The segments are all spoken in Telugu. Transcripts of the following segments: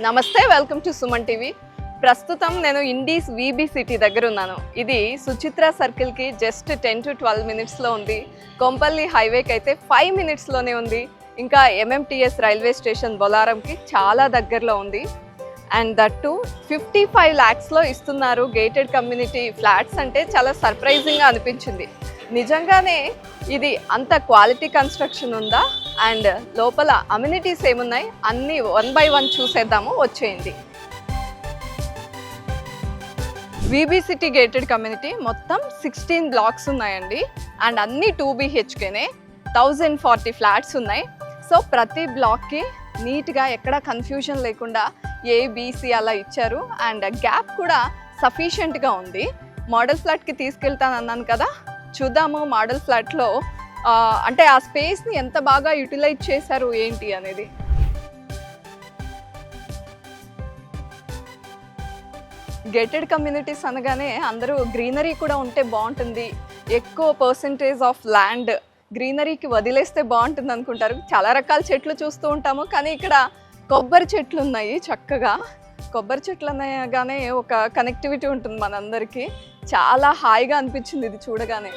నమస్తే, వెల్కమ్ టు సుమన్ టీవీ. ప్రస్తుతం నేను ఇండీస్ వీబీ సిటీ దగ్గర ఉన్నాను. ఇది సుచిత్ర సర్కిల్కి జస్ట్ 10 to 12 మినిట్స్లో ఉంది. కొంపల్లి హైవేకి అయితే 5 మినిట్స్లోనే ఉంది. ఇంకా ఎంఎంటీఎస్ రైల్వే స్టేషన్ బొలారంకి చాలా దగ్గరలో ఉంది. అండ్ దట్టు 55 lakhsలో ఇస్తున్నారు గేటెడ్ కమ్యూనిటీ ఫ్లాట్స్. అంటే చాలా సర్ప్రైజింగ్గా అనిపించింది. నిజంగానే ఇది అంత క్వాలిటీ కన్స్ట్రక్షన్ ఉందా, అండ్ లోపల అమ్యూనిటీస్ ఏమున్నాయి అన్నీ 1 by 1 చూసేద్దాము, వచ్చేయండి. వీబీ సిటీ గేటెడ్ కమ్యూనిటీ మొత్తం 16 బ్లాక్స్ ఉన్నాయండి. అండ్ అన్నీ 2 BHKనే, 1040 ఫ్లాట్స్ ఉన్నాయి. సో ప్రతి బ్లాక్కి నీట్గా ఎక్కడ కన్ఫ్యూజన్ లేకుండా ABC అలా ఇచ్చారు. అండ్ గ్యాప్ కూడా సఫిషియెంట్గా ఉంది. మోడల్ ఫ్లాట్కి తీసుకెళ్తానన్నాను కదా, చూద్దాము మోడల్ ఫ్లాట్లో అంటే ఆ స్పేస్ని ఎంత బాగా యూటిలైజ్ చేశారు ఏంటి అనేది. గేటెడ్ కమ్యూనిటీస్ అనగానే అందరూ గ్రీనరీ కూడా ఉంటే బాగుంటుంది, ఎక్కువ పర్సంటేజ్ ఆఫ్ ల్యాండ్ గ్రీనరీకి వదిలేస్తే బాగుంటుంది అనుకుంటారు. చాలా రకాల చెట్లు చూస్తూ ఉంటాము, కానీ ఇక్కడ కొబ్బరి చెట్లు ఉన్నాయి. చక్కగా కొబ్బరి చెట్లు అనగానే ఒక కనెక్టివిటీ ఉంటుంది మనందరికీ. చాలా హాయిగా అనిపించింది ఇది చూడగానే.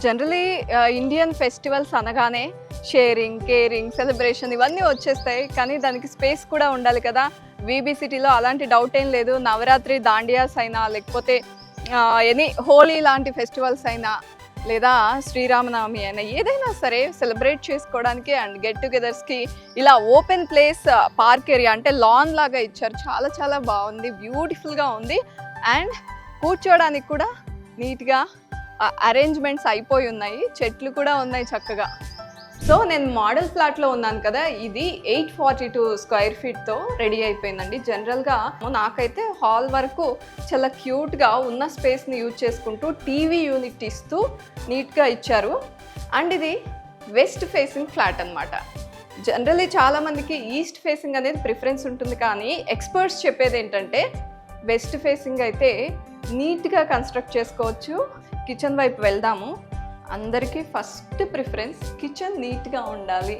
జనరలీ ఇండియన్ ఫెస్టివల్స్ అనగానే షేరింగ్, కేరింగ్, సెలబ్రేషన్ ఇవన్నీ వచ్చేస్తాయి, కానీ దానికి స్పేస్ కూడా ఉండాలి కదా. వీబీ సిటీలో అలాంటి డౌట్ ఏం లేదు. నవరాత్రి దాండియాస్ అయినా, లేకపోతే ఎనీ హోలీ లాంటి ఫెస్టివల్స్ అయినా, లేదా శ్రీరామనవమి అయినా, ఏదైనా సరే సెలబ్రేట్ చేసుకోవడానికి అండ్ గెట్ టుగెదర్స్కి ఇలా ఓపెన్ ప్లేస్ పార్క్ ఏరియా అంటే లాన్ లాగా ఇచ్చారు. చాలా చాలా బాగుంది, బ్యూటిఫుల్గా ఉంది. అండ్ కూర్చోడానికి కూడా నీట్గా అరేంజ్మెంట్స్ అయిపోయి ఉన్నాయి, చెట్లు కూడా ఉన్నాయి చక్కగా. సో నేను మోడల్ ఫ్లాట్లో ఉన్నాను కదా, ఇది 842 స్క్వేర్ ఫీట్తో రెడీ అయిపోయిందండి. జనరల్గా నాకైతే హాల్ వరకు చాలా క్యూట్గా ఉన్న స్పేస్ని యూజ్ చేసుకుంటూ టీవీ యూనిట్ ఇస్తూ నీట్గా ఇచ్చారు. అండ్ ఇది వెస్ట్ ఫేసింగ్ ఫ్లాట్ అనమాట. జనరల్లీ చాలామందికి ఈస్ట్ ఫేసింగ్ అనేది ప్రిఫరెన్స్ ఉంటుంది, కానీ ఎక్స్పర్ట్స్ చెప్పేది ఏంటంటే వెస్ట్ ఫేసింగ్ అయితే నీట్గా కన్స్ట్రక్ట్ చేసుకోవచ్చు. కిచెన్ వైపు వెళ్దాము. అందరికీ ఫస్ట్ ప్రిఫరెన్స్ కిచెన్ నీట్గా ఉండాలి.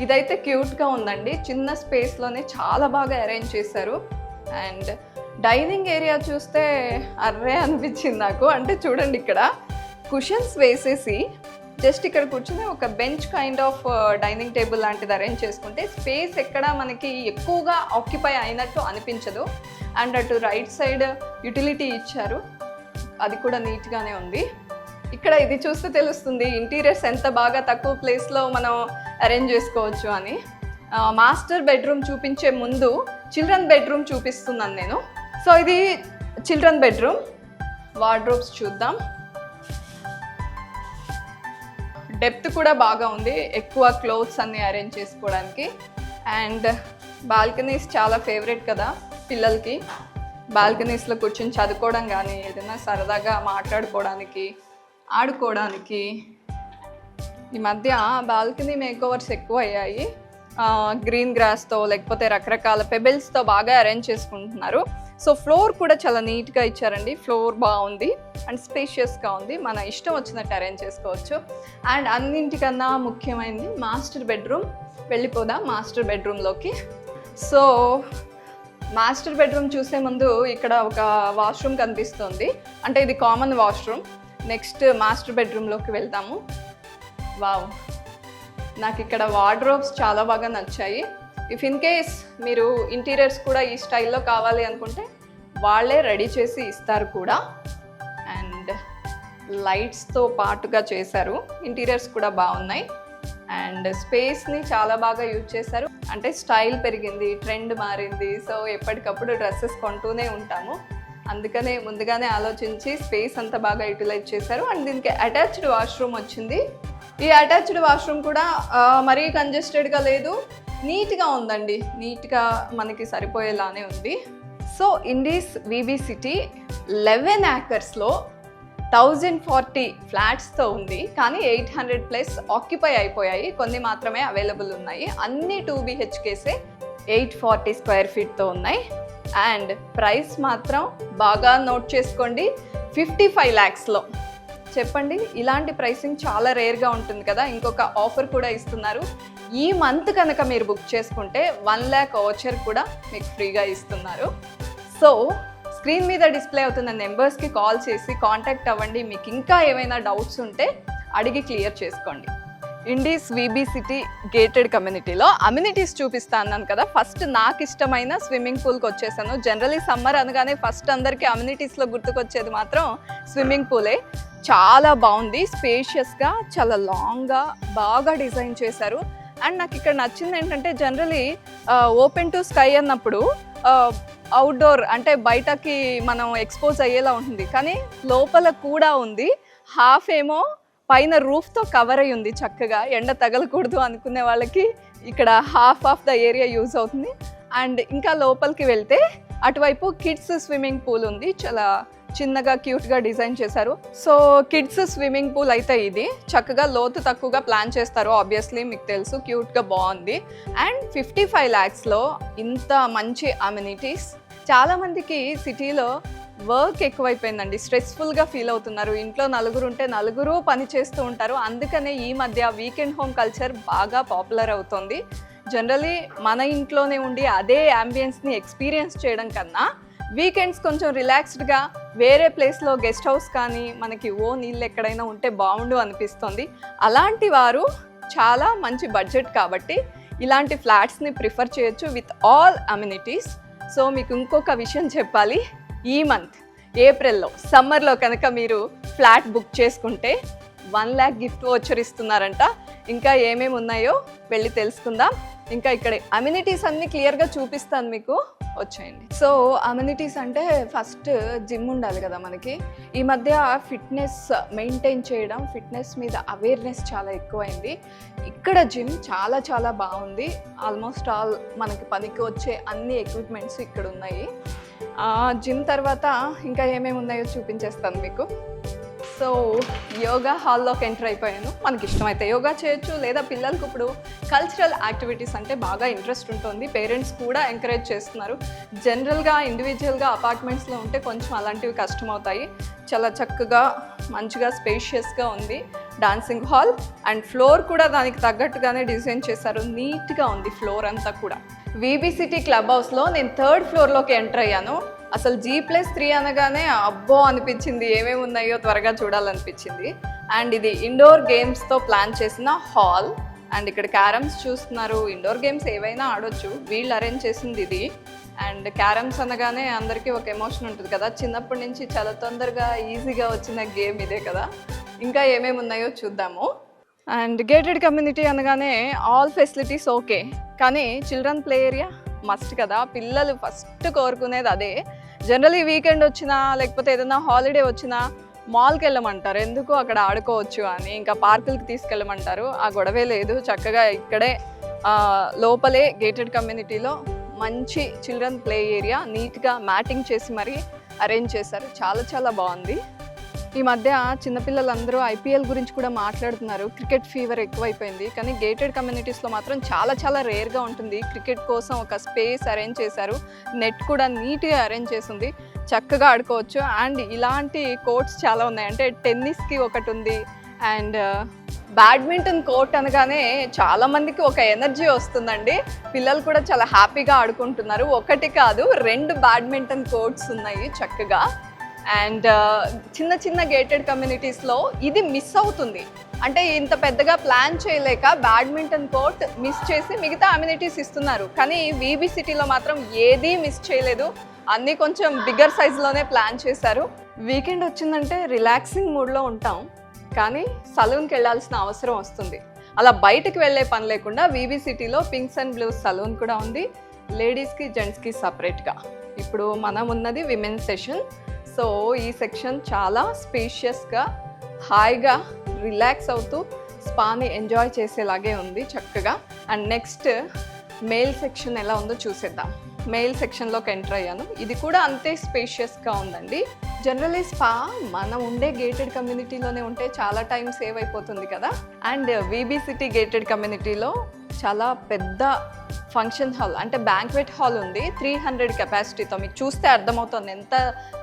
ఇదైతే క్యూట్గా ఉందండి, చిన్న స్పేస్లోనే చాలా బాగా అరేంజ్ చేశారు. అండ్ డైనింగ్ ఏరియా చూస్తే అర్రే అనిపించింది నాకు. అంటే చూడండి, ఇక్కడ కుషన్స్ వేసేసి జస్ట్ ఇక్కడ కూర్చొని ఒక bench kind of dining table లాంటిది అరేంజ్ చేసుకుంటే స్పేస్ ఎక్కడ మనకి ఎక్కువగా ఆక్యుపై అయినట్టు అనిపించదు. అండ్ అటు రైట్ సైడ్ యూటిలిటీ ఇచ్చారు, అది కూడా నీట్గానే ఉంది. ఇక్కడ ఇది చూస్తే తెలుస్తుంది ఇంటీరియర్స్ ఎంత బాగా తక్కువ ప్లేస్లో మనం అరేంజ్ చేసుకోవచ్చు అని. మాస్టర్ బెడ్రూమ్ చూపించే ముందు చిల్డ్రన్ బెడ్రూమ్ చూపిస్తున్నాను నేను. సో ఇది చిల్డ్రన్ బెడ్రూమ్. వార్డ్రోబ్స్ చూద్దాం. డెప్త్ కూడా బాగా ఉంది, ఎక్కువ క్లోత్స్ అన్నీ అరేంజ్ చేసుకోవడానికి. అండ్ బాల్కనీస్ చాలా ఫేవరెట్ కదా పిల్లలకి. బాల్కనీస్లో కూర్చొని చదువుకోవడం కానీ, ఏదైనా సరదాగా మాట్లాడుకోవడానికి, ఆడుకోవడానికి. ఈ మధ్య బాల్కనీ మేకోవర్స్ ఎక్కువ అయ్యాయి. గ్రీన్ గ్రాస్తో లేకపోతే రకరకాల పెబెల్స్తో బాగా అరేంజ్ చేసుకుంటున్నారు. సో ఫ్లోర్ కూడా చాలా నీట్గా ఇచ్చారండి. ఫ్లోర్ బాగుంది అండ్ స్పేషియస్గా ఉంది, మన ఇష్టం వచ్చినట్టు అరేంజ్ చేసుకోవచ్చు. అండ్ అన్నింటికన్నా ముఖ్యమైనది మాస్టర్ బెడ్రూమ్. వెళ్ళిపోదాం మాస్టర్ బెడ్రూమ్లోకి. సో మాస్టర్ బెడ్రూమ్ చూసే ముందు ఇక్కడ ఒక వాష్రూమ్ కనిపిస్తుంది, అంటే ఇది కామన్ వాష్రూమ్. నెక్స్ట్ మాస్టర్ బెడ్రూమ్లోకి వెళ్తాము. వావ్, నాకు ఇక్కడ వార్డ్రోబ్స్ చాలా బాగా నచ్చాయి. ఇఫ్ ఇన్ కేస్ మీరు ఇంటీరియర్స్ కూడా ఈ స్టైల్లో కావాలి అనుకుంటే వాళ్ళే రెడీ చేసి ఇస్తారు కూడా. అండ్ లైట్స్తో పాటుగా చేశారు, ఇంటీరియర్స్ కూడా బాగున్నాయి. అండ్ స్పేస్ని చాలా బాగా యూజ్ చేశారు. అంటే స్టైల్ పెరిగింది, ట్రెండ్ మారింది, సో ఎప్పటికప్పుడు డ్రెస్సెస్ కొంటూనే ఉంటాము, అందుకనే ముందుగానే ఆలోచించి స్పేస్ అంతా బాగా యూటిలైజ్ చేశారు. అండ్ దీనికి అటాచ్డ్ వాష్రూమ్ వచ్చింది. ఈ అటాచ్డ్ వాష్రూమ్ కూడా మరీ కంజెస్టెడ్గా లేదు, నీట్గా ఉందండి. నీట్గా మనకి సరిపోయేలానే ఉంది. సో ఇండీస్ వీబీ సిటీ 11 acresలో 1040 ఫ్లాట్స్తో ఉంది, కానీ 800+ ఆక్యుపై అయిపోయాయి, కొన్ని మాత్రమే అవైలబుల్ ఉన్నాయి. అన్ని 2 BHKసే 840 స్క్వేర్ ఫీట్తో ఉన్నాయి. అండ్ ప్రైస్ మాత్రం బాగా నోట్ చేసుకోండి, 55 lakhsలో. చెప్పండి. ఇలాంటి ప్రైసింగ్ చాలా రేర్గా ఉంటుంది కదా. ఇంకొక ఆఫర్ కూడా ఇస్తున్నారు. ఈ మంత్ కనుక మీరు బుక్ చేసుకుంటే 1 lakh వోచర్ కూడా మీకు ఫ్రీగా ఇస్తున్నారు. సో స్క్రీన్ మీద డిస్ప్లే అవుతున్న నెంబర్స్కి కాల్ చేసి కాంటాక్ట్ అవ్వండి. మీకు ఇంకా ఏమైనా డౌట్స్ ఉంటే అడిగి క్లియర్ చేసుకోండి. ఇండీస్ వీబీ సిటీ గేటెడ్ కమ్యూనిటీలో అమ్యూనిటీస్ చూపిస్తా అన్నాను కదా. ఫస్ట్ నాకు ఇష్టమైన స్విమ్మింగ్ పూల్కి వచ్చేసాను. జనరలీ సమ్మర్ అనగానే ఫస్ట్ అందరికీ అమ్యూనిటీస్లో గుర్తుకొచ్చేది మాత్రం స్విమ్మింగ్ పూలే. చాలా బాగుంది, స్పేషియస్గా, చాలా లాంగ్గా బాగా డిజైన్ చేశారు. అండ్ నాకు ఇక్కడ నచ్చింది ఏంటంటే జనరలీ ఓపెన్ టు స్కై అన్నప్పుడు అవుట్డోర్ అంటే బయటకి మనం ఎక్స్పోజ్ అయ్యేలా ఉంటుంది, కానీ లోపల కూడా ఉంది. హాఫ్ ఏమో పైన రూఫ్తో కవర్ అయ్యి ఉంది. చక్కగా ఎండ తగలకూడదు అనుకునే వాళ్ళకి ఇక్కడ half of the area use అవుతుంది. అండ్ ఇంకా లోపలికి వెళ్తే అటువైపు కిడ్స్ స్విమ్మింగ్ పూల్ ఉంది. చాలా చిన్నగా క్యూట్గా డిజైన్ చేశారు. సో కిడ్స్ స్విమ్మింగ్ పూల్ అయితే ఇది చక్కగా లోతు తక్కువగా ప్లాన్ చేస్తారు. ఆబ్వియస్లీ మీకు తెలుసు, క్యూట్గా బాగుంది. అండ్ 55 lakhsలో ఇంత మంచి అమ్యూనిటీస్. చాలామందికి సిటీలో వర్క్ ఎక్కువైపోయిందండి, స్ట్రెస్ఫుల్గా ఫీల్ అవుతున్నారు. ఇంట్లో నలుగురు ఉంటే నలుగురు పని చేస్తూ ఉంటారు. అందుకనే ఈ మధ్య వీకెండ్ హోమ్ కల్చర్ బాగా పాపులర్ అవుతుంది. జనరలీ మన ఇంట్లోనే ఉండి అదే యాంబియన్స్ని ఎక్స్పీరియన్స్ చేయడం కన్నా వీకెండ్స్ కొంచెం రిలాక్స్డ్గా వేరే ప్లేస్లో గెస్ట్ హౌస్ కానీ మనకి ఓన్ ఇల్లు ఎక్కడైనా ఉంటే బాగుండు అనిపిస్తుంది. అలాంటి వారు చాలా మంచి బడ్జెట్ కాబట్టి ఇలాంటి ఫ్లాట్స్ని ప్రిఫర్ చేయొచ్చు విత్ ఆల్ అమ్యూనిటీస్. సో మీకు ఇంకొక విషయం చెప్పాలి, ఈ మంత్ ఏప్రిల్లో సమ్మర్లో కనుక మీరు ఫ్లాట్ బుక్ చేసుకుంటే 1 lakh గిఫ్ట్ వోచర్ ఇస్తున్నారంట. ఇంకా ఏమేమి ఉన్నాయో వెళ్ళి తెలుసుకుందాం. ఇంకా ఇక్కడ అమ్యూనిటీస్ అన్నీ క్లియర్గా చూపిస్తాను మీకు, వచ్చేయండి. సో అమ్యూనిటీస్ అంటే ఫస్ట్ జిమ్ ఉండాలి కదా మనకి. ఈ మధ్య ఫిట్నెస్ మెయింటైన్ చేయడం, ఫిట్నెస్ మీద అవేర్నెస్ చాలా ఎక్కువైంది. ఇక్కడ జిమ్ చాలా చాలా బాగుంది. ఆల్మోస్ట్ ఆల్ మనకి పనికి వచ్చే అన్ని ఎక్విప్మెంట్స్ ఇక్కడ ఉన్నాయి. జిమ్ తర్వాత ఇంకా ఏమేమి ఉన్నాయో చూపించేస్తాను మీకు. సో యోగా హాల్లోకి ఎంటర్ అయిపోయాను. మనకి ఇష్టమైతే యోగా చేయొచ్చు, లేదా పిల్లలకు ఇప్పుడు కల్చరల్ యాక్టివిటీస్ అంటే బాగా ఇంట్రెస్ట్ ఉంటుంది. పేరెంట్స్ కూడా ఎంకరేజ్ చేస్తున్నారు. జనరల్గా ఇండివిజువల్గా అపార్ట్మెంట్స్లో ఉంటే కొంచెం అలాంటివి కష్టమవుతాయి. చాలా చక్కగా మంచిగా స్పేషియస్గా ఉంది డాన్సింగ్ హాల్. అండ్ ఫ్లోర్ కూడా దానికి తగ్గట్టుగానే డిజైన్ చేశారు. నీట్గా ఉంది ఫ్లోర్ అంతా కూడా. వీబీ సిటీ క్లబ్ హౌస్లో నేను 3rd ఫ్లోర్లోకి ఎంటర్ అయ్యాను. అసలు G+3 అనగానే అబ్బో అనిపించింది, ఏమేమి ఉన్నాయో త్వరగా చూడాలనిపించింది. అండ్ ఇది ఇండోర్ గేమ్స్తో ప్లాన్ చేసిన హాల్. అండ్ ఇక్కడ క్యారమ్స్ చూస్తున్నారు. ఇండోర్ గేమ్స్ ఏవైనా ఆడొచ్చు, వీళ్ళు అరేంజ్ చేసింది ఇది. అండ్ క్యారమ్స్ అనగానే అందరికీ ఒక ఎమోషన్ ఉంటుంది కదా, చిన్నప్పటి నుంచి చాలా తొందరగా ఈజీగా వచ్చిన గేమ్ ఇదే కదా. ఇంకా ఏమేమి ఉన్నాయో చూద్దాము. అండ్ గేటెడ్ కమ్యూనిటీ అనగానే ఆల్ ఫెసిలిటీస్ ఓకే, కానీ చిల్డ్రన్ ప్లే ఏరియా మస్ట్ కదా. పిల్లలు ఫస్ట్ కోరుకునేది అదే. జనరలీ వీకెండ్ వచ్చినా లేకపోతే ఏదైనా హాలిడే వచ్చినా మాల్కి వెళ్ళమంటారు, ఎందుకు అక్కడ ఆడుకోవచ్చు అని. ఇంకా పార్కులకి తీసుకెళ్ళమంటారు, ఆ గొడవే లేదు. చక్కగా ఇక్కడే లోపలే గేటెడ్ కమ్యూనిటీలో మంచి చిల్డ్రన్ ప్లే ఏరియా నీట్గా మ్యాటింగ్ చేసి మరీ అరేంజ్ చేశారు. చాలా చాలా బాగుంది. ఈ మధ్య చిన్నపిల్లలందరూ IPL గురించి కూడా మాట్లాడుతున్నారు. క్రికెట్ ఫీవర్ ఎక్కువైపోయింది, కానీ గేటెడ్ కమ్యూనిటీస్లో మాత్రం చాలా చాలా రేర్గా ఉంటుంది. క్రికెట్ కోసం ఒక స్పేస్ అరేంజ్ చేశారు, నెట్ కూడా నీట్గా అరేంజ్ చేసింది, చక్కగా ఆడుకోవచ్చు. అండ్ ఇలాంటి కోర్ట్స్ చాలా ఉన్నాయి. అంటే టెన్నిస్కి ఒకటి ఉంది. అండ్ బ్యాడ్మింటన్ కోర్ట్ అనగానే చాలామందికి ఒక ఎనర్జీ వస్తుందండి. పిల్లలు కూడా చాలా హ్యాపీగా ఆడుకుంటున్నారు. ఒకటి కాదు, 2 బ్యాడ్మింటన్ కోర్ట్స్ ఉన్నాయి చక్కగా. అండ్ చిన్న చిన్న గేటెడ్ కమ్యూనిటీస్లో ఇది మిస్ అవుతుంది. అంటే ఇంత పెద్దగా ప్లాన్ చేయలేక బ్యాడ్మింటన్ కోర్ట్ మిస్ చేసి మిగతా అమ్యూనిటీస్ ఇస్తున్నారు. కానీ వీబీ సిటీలో మాత్రం ఏదీ మిస్ చేయలేదు, అన్నీ కొంచెం బిగ్గర్ సైజులోనే ప్లాన్ చేశారు. వీకెండ్ వచ్చిందంటే రిలాక్సింగ్ మూడ్లో ఉంటాం, కానీ సలూన్కి వెళ్ళాల్సిన అవసరం వస్తుంది. అలా బయటకు వెళ్ళే పని లేకుండా వీబీ సిటీలో పింక్స్ అండ్ బ్లూస్ సలూన్ కూడా ఉంది, లేడీస్కి జెంట్స్కి సపరేట్గా. ఇప్పుడు మనం ఉన్నది విమెన్స్ సెషన్. సో ఈ సెక్షన్ చాలా స్పేషియస్గా, హాయిగా రిలాక్స్ అవుతూ స్పాని ఎంజాయ్ చేసేలాగే ఉంది చక్కగా. అండ్ నెక్స్ట్ మేల్ సెక్షన్ ఎలా ఉందో చూసేద్దాం. మేల్ సెక్షన్లోకి ఎంటర్ అయ్యాను. ఇది కూడా అంతే స్పేషియస్గా ఉందండి. జనరలీ స్పా మనం ఉండే గేటెడ్ కమ్యూనిటీలోనే ఉంటే చాలా టైం సేవ్ అయిపోతుంది కదా. అండ్ వీబీ సిటీ గేటెడ్ కమ్యూనిటీలో చాలా పెద్ద ఫంక్షన్ హాల్ అంటే బ్యాంక్వెట్ హాల్ ఉంది 300 కెపాసిటీతో. మీకు చూస్తే అర్థమవుతుంది ఎంత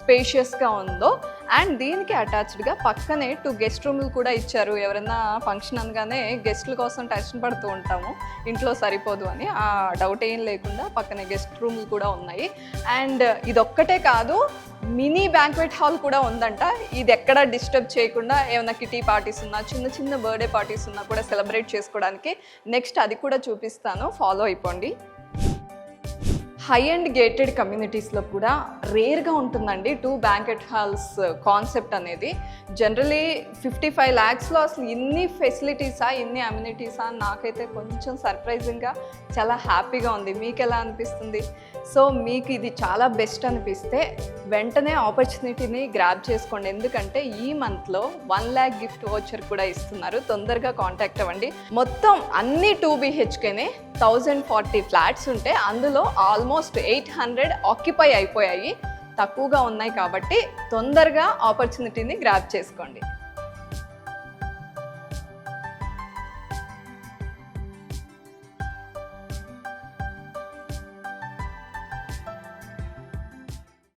స్పేషియస్గా ఉందో. అండ్ దీనికి అటాచ్డ్గా పక్కనే 2 గెస్ట్ రూమ్లు కూడా ఇచ్చారు. ఎవరైనా ఫంక్షన్ అనగానే గెస్ట్ల కోసం టెన్షన్ పడుతూ ఉంటాము, ఇంట్లో సరిపోదు అని. ఆ డౌట్ ఏం లేకుండా పక్కనే గెస్ట్ రూమ్లు కూడా ఉన్నాయి. అండ్ ఇదొక్కటే కాదు, మినీ బ్యాంక్వెట్ హాల్ కూడా ఉందంట. ఇది ఎక్కడ డిస్టర్బ్ చేయకుండా ఏమైనా కిటీ పార్టీస్ ఉన్నా, చిన్న చిన్న బర్త్డే పార్టీస్ ఉన్నా కూడా సెలబ్రేట్ చేసుకోవడానికి నెక్స్ట్ అది కూడా చూపిస్తాను, ఫాలో అయిపోండి. హై అండ్ గేటెడ్ కమ్యూనిటీస్లో కూడా రేర్గా ఉంటుందండి 2 బ్యాంకెట్ హాల్స్ కాన్సెప్ట్ అనేది. జనరలీ 55 lakhsలో అసలు ఇన్ని ఫెసిలిటీసా, ఇన్ని అమ్యూనిటీసా అని నాకైతే కొంచెం సర్ప్రైజింగ్గా చాలా హ్యాపీగా ఉంది. మీకు ఎలా అనిపిస్తుంది? సో మీకు ఇది చాలా బెస్ట్ అనిపిస్తే వెంటనే ఆపర్చునిటీని గ్రాబ్ చేసుకోండి. ఎందుకంటే ఈ మంత్లో 1 lakh గిఫ్ట్ వోచర్ కూడా ఇస్తున్నారు. తొందరగా కాంటాక్ట్ అవ్వండి. మొత్తం అన్ని 2 BHKనే 1040 ఫ్లాట్స్ ఉంటే అందులో ఆల్మోస్ట్ 800 ఆక్యుపై అయిపోయాయి. తక్కువగా ఉన్నాయి కాబట్టి తొందరగా ఆపర్చునిటీని గ్రాబ్ చేసుకోండి.